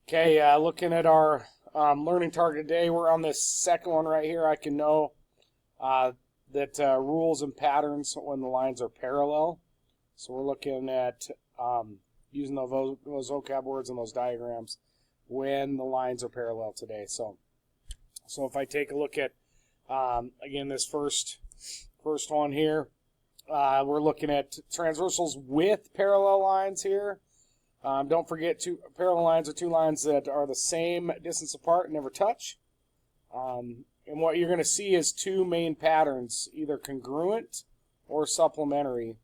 Okay, looking at our learning target today, we're on this second one right here. I can know that rules and patterns when the lines are parallel. So we're looking at using those vocab words and those diagrams when the lines are parallel today. So if I take a look at, again, this first one here, we're looking at transversals with parallel lines here. Don't forget, parallel lines are two lines that are the same distance apart and never touch. And what you're going to see is two main patterns, either congruent or supplementary.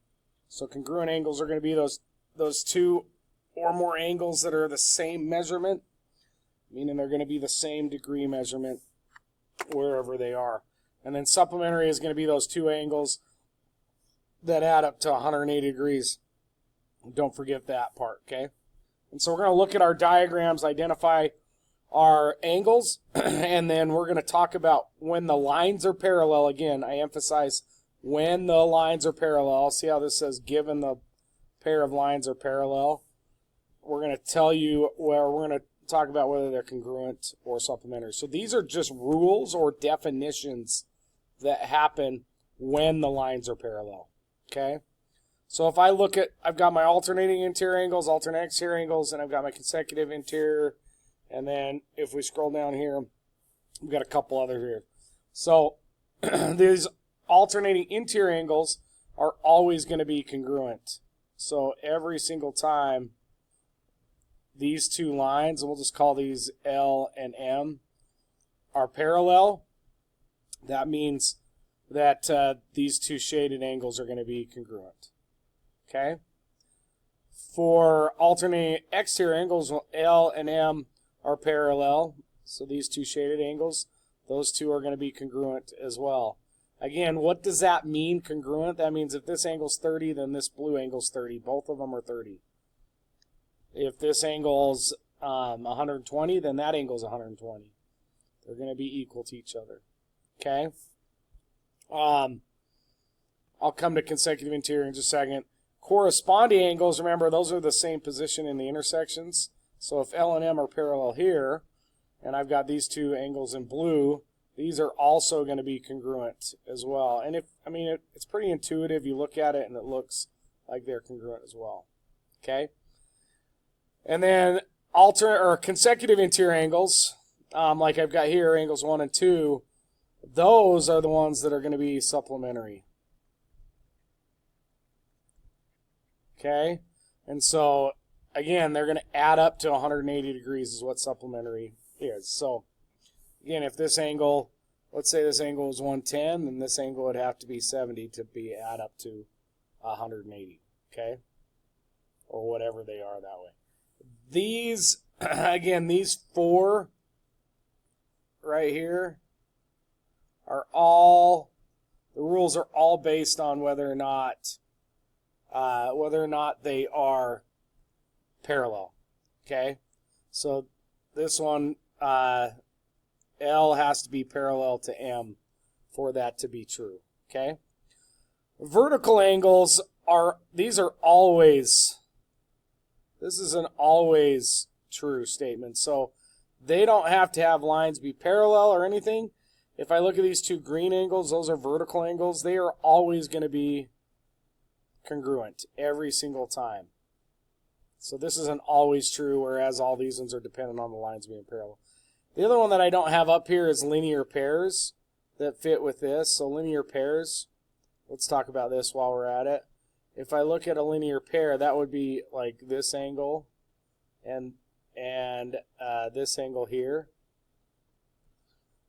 So congruent angles are going to be those two or more angles that are the same measurement, meaning they're going to be the same degree measurement wherever they are. And then supplementary is going to be those two angles that add up to 180 degrees. Don't forget that part, okay? And so we're going to look at our diagrams, identify our angles, and then we're going to talk about when the lines are parallel. Again, I emphasize when the lines are parallel. See how this says given the pair of lines are parallel? We're going to tell you where we're going to talk about whether they're congruent or supplementary. So these are just rules or definitions that happen when the lines are parallel, okay? So if I look at, I've got my alternating interior angles, alternate exterior angles, and I've got my consecutive interior. And then if we scroll down here, we've got a couple others here. So these alternating interior angles are always going to be congruent. So every single time these two lines, and we'll just call these L and M, are parallel, that means that these two shaded angles are going to be congruent. Okay. For alternating exterior angles, L and M are parallel. So these two shaded angles, those two are going to be congruent as well. Again, what does that mean, congruent? That means if this angle's 30, then this blue angle's 30. Both of them are 30. If this angle's 120, then that angle's 120. They're going to be equal to each other. Okay. I'll come to consecutive interior in just a second. Corresponding angles, remember, those are the same position in the intersections. So if L and M are parallel here, and I've got these two angles in blue, these are also going to be congruent as well. And it's pretty intuitive. You look at it and it looks like they're congruent as well. Okay. And then alternate or consecutive interior angles, like I've got here, angles 1 and 2, those are the ones that are going to be supplementary. Okay, and so again, they're going to add up to 180 degrees is what supplementary is. So again, if this angle, let's say this angle is 110, then this angle would have to be 70 to add up to 180, okay? Or whatever they are that way. These, again, these four right here are all, the rules are all based on whether or not they are parallel, okay? So this one, L has to be parallel to M for that to be true, okay? Vertical angles this is an always true statement. So they don't have to have lines be parallel or anything. If I look at these two green angles, those are vertical angles. They are always going to be congruent every single time. So this is an always true, whereas all these ones are dependent on the lines being parallel. The other one that I don't have up here is linear pairs that fit with this. So linear pairs, let's talk about this while we're at it. If I look at a linear pair, that would be like this angle and this angle here.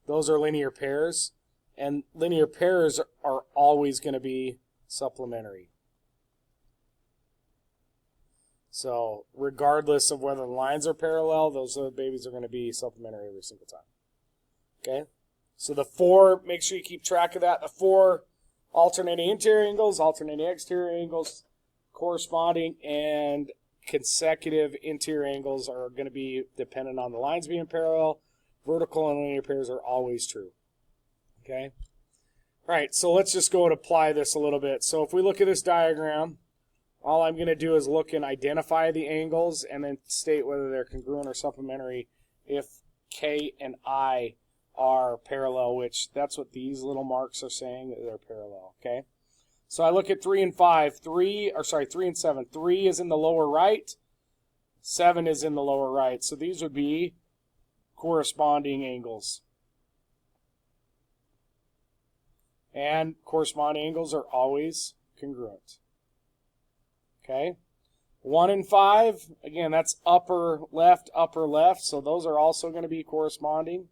Those are linear pairs, and linear pairs are always going to be supplementary. So regardless of whether the lines are parallel, those little babies are going to be supplementary every single time. Okay? So the four, make sure you keep track of that. The four alternating interior angles, alternating exterior angles, corresponding and consecutive interior angles are going to be dependent on the lines being parallel. Vertical and linear pairs are always true. Okay? All right, so let's just go and apply this a little bit. So if we look at this diagram, all I'm going to do is look and identify the angles and then state whether they're congruent or supplementary if K and I are parallel, which that's what these little marks are saying, that they're parallel, okay? So I look at 3 and 5. 3 and 7. 3 is in the lower right. 7 is in the lower right. So these would be corresponding angles. And corresponding angles are always congruent. Okay? 1 and 5, again, that's upper left, so those are also going to be corresponding.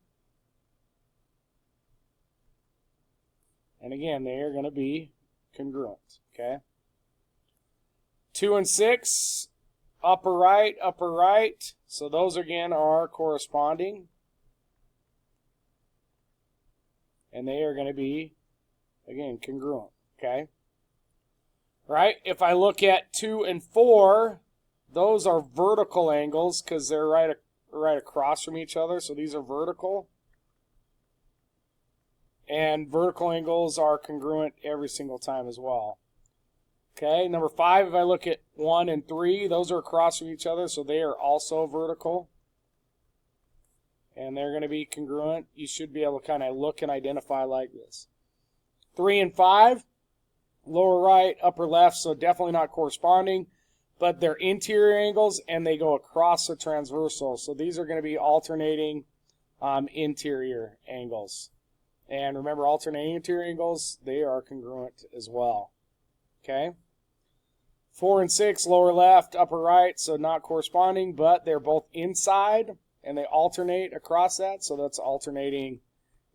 And again, they are going to be congruent. Okay? 2 and 6, upper right, so those again are corresponding. And they are going to be, again, congruent. Okay? Right? If I look at 2 and 4, those are vertical angles because they're right across from each other. So these are vertical. And vertical angles are congruent every single time as well. Okay, number 5, if I look at 1 and 3, those are across from each other. So they are also vertical. And they're going to be congruent. You should be able to kind of look and identify like this. 3 and 5. Lower right, upper left, so definitely not corresponding, but they're interior angles and they go across the transversal. So these are going to be alternating interior angles. And remember, alternating interior angles, they are congruent as well. Okay? 4 and 6, lower left, upper right, so not corresponding, but they're both inside and they alternate across that, so that's alternating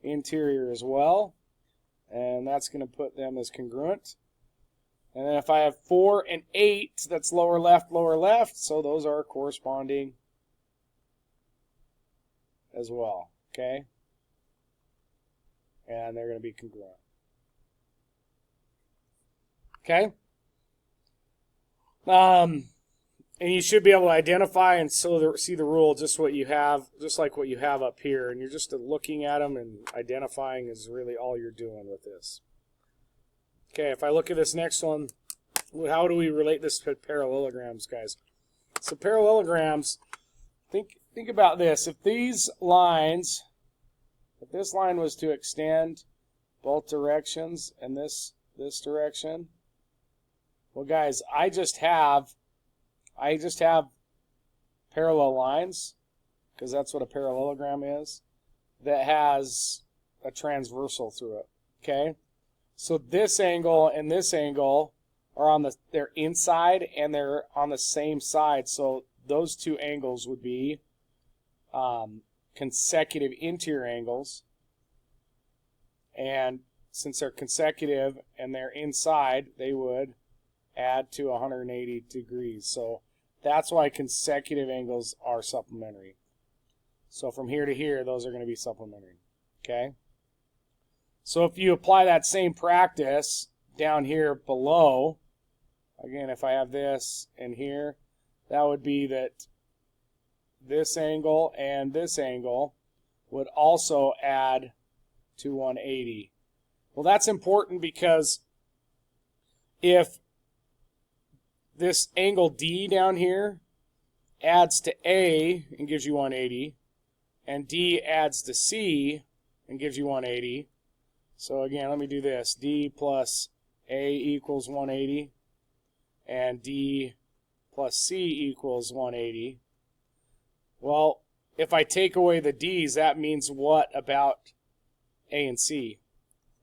interior as well. And that's going to put them as congruent. And then if I have 4 and 8, that's lower left, so those are corresponding as well, okay? And they're going to be congruent. Okay? And you should be able to identify and see the rule, just what you have, just like what you have up here. And you're just looking at them and identifying is really all you're doing with this. Okay, if I look at this next one, how do we relate this to parallelograms, guys? So parallelograms, think about this. If these lines, if this line was to extend both directions and this direction, well, guys, I just have parallel lines, because that's what a parallelogram is, that has a transversal through it. Okay, so this angle and this angle are they're inside and they're on the same side. So those two angles would be consecutive interior angles. And since they're consecutive and they're inside, they would add to 180 degrees. So that's why consecutive angles are supplementary. So from here to here, those are going to be supplementary. Okay? So if you apply that same practice down here below, again, if I have this in here, that would be that this angle and this angle would also add to 180. Well, that's important because if this angle D down here adds to A and gives you 180, and D adds to C and gives you 180. So again, let me do this. D plus A equals 180, and D plus C equals 180. Well, if I take away the D's, that means what about A and C?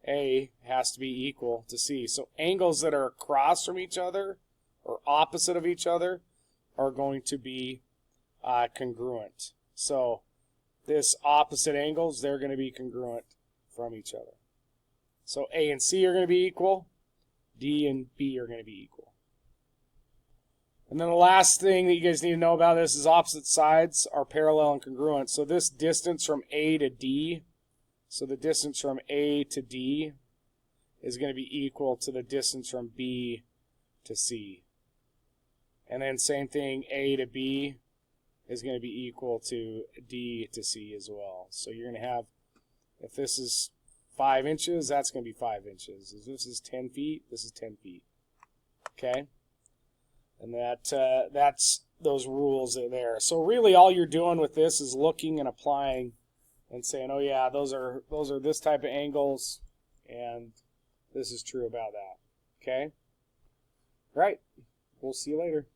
A has to be equal to C. So angles that are across from each other or opposite of each other are going to be congruent. So this opposite angles, they're going to be congruent from each other. So A and C are going to be equal. D and B are going to be equal. And then the last thing that you guys need to know about this is opposite sides are parallel and congruent. So this distance from A to D, so the distance from A to D is going to be equal to the distance from B to C. And then same thing, A to B is going to be equal to D to C as well. So you're going to have, if this is 5 inches, that's going to be 5 inches. If this is 10 feet, this is 10 feet. Okay? And that's those rules are there. So really all you're doing with this is looking and applying and saying, oh yeah, those are this type of angles, and this is true about that. Okay? All right. We'll see you later.